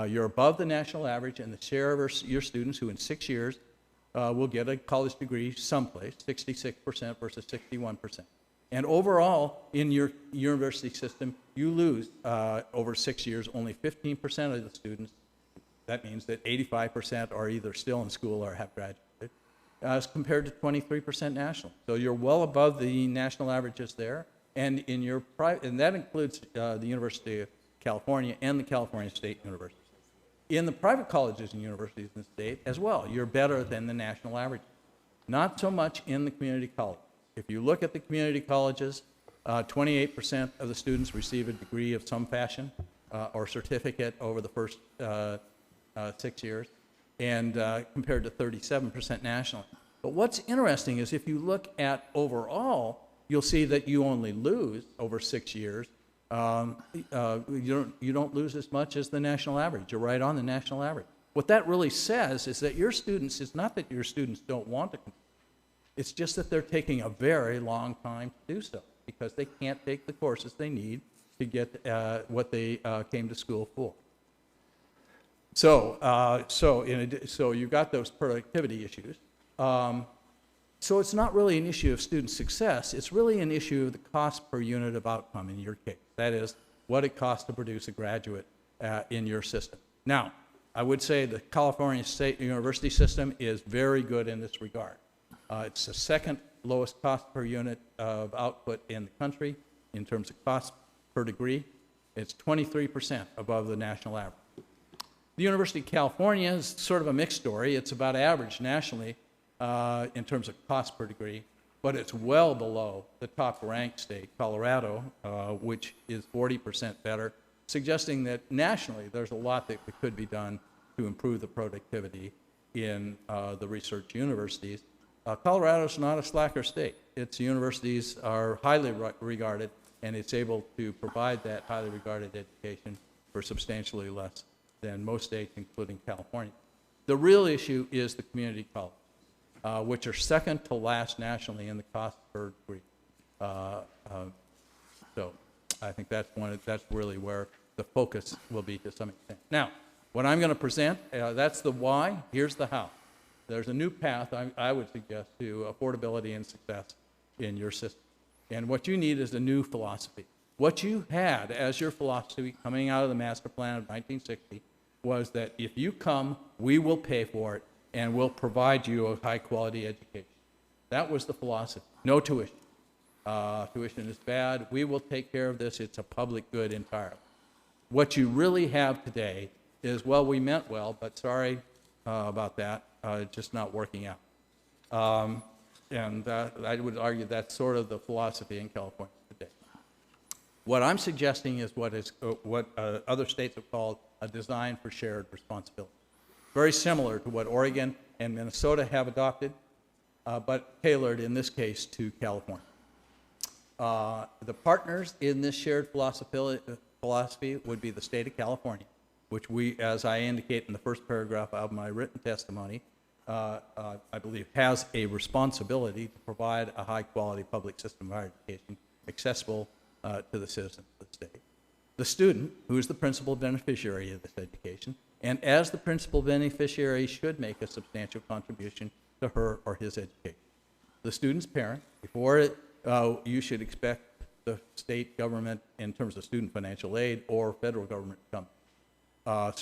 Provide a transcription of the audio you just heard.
You're above the national average, and the share of your students who in 6 years will get a college degree someplace, 66% versus 61%. And overall, in your university system, you lose over 6 years only 15% of the students. That means that 85% are either still in school or have graduated, as compared to 23% national. So you're well above the national averages there. And in your and that includes the University of California and the California State University. In the private colleges and universities in the state as well, you're better than the national average. Not so much in the community college. If you look at the community colleges, 28% of the students receive a degree of some fashion or certificate over the first 6 years, and compared to 37% nationally. But what's interesting is if you look at overall, you'll see that you only lose over 6 years. You don't lose as much as the national average. You're right on the national average. What that really says is that your students, it's not that your students don't want to compete. It's just that they're taking a very long time to do so because they can't take the courses they need to get what they came to school for. So you've got those productivity issues. So it's not really an issue of student success. It's really an issue of the cost per unit of outcome in your case. That is, what it costs to produce a graduate in your system. Now, I would say the California State University system is very good in this regard. It's the second lowest cost per unit of output in the country in terms of cost per degree. It's 23% above the national average. The University of California is sort of a mixed story. It's about average nationally in terms of cost per degree, but it's well below the top-ranked state, Colorado, which is 40% better, suggesting that nationally there's a lot that could be done to improve the productivity in the research universities. Colorado's not a slacker state. Its universities are highly regarded, and it's able to provide that highly regarded education for substantially less than most states, including California. The real issue is the community college, which are second to last nationally in the cost per degree. So I think that's really where the focus will be to some extent. Now, what I'm going to present, that's the why. Here's the how. There's a new path, I would suggest, to affordability and success in your system. And what you need is a new philosophy. What you had as your philosophy coming out of the master plan of 1960 was that if you come, we will pay for it, and we'll provide you a high-quality education. That was the philosophy. No tuition. Tuition is bad. We will take care of this. It's a public good entirely. What you really have today is, well, we meant well, but sorry about that. It's just not working out. And I would argue that's sort of the philosophy in California today. What I'm suggesting is what other states have called a design for shared responsibility. Very similar to what Oregon and Minnesota have adopted, but tailored in this case to California. The partners in this shared philosophy would be the state of California, which we, as I indicate in the first paragraph of my written testimony, I believe has a responsibility to provide a high-quality public system of higher education accessible to the citizens of the state. The student, who is the principal beneficiary of this education, and as the principal beneficiary should make a substantial contribution to her or his education. The student's parent, before you should expect the state government in terms of student financial aid or federal government to come.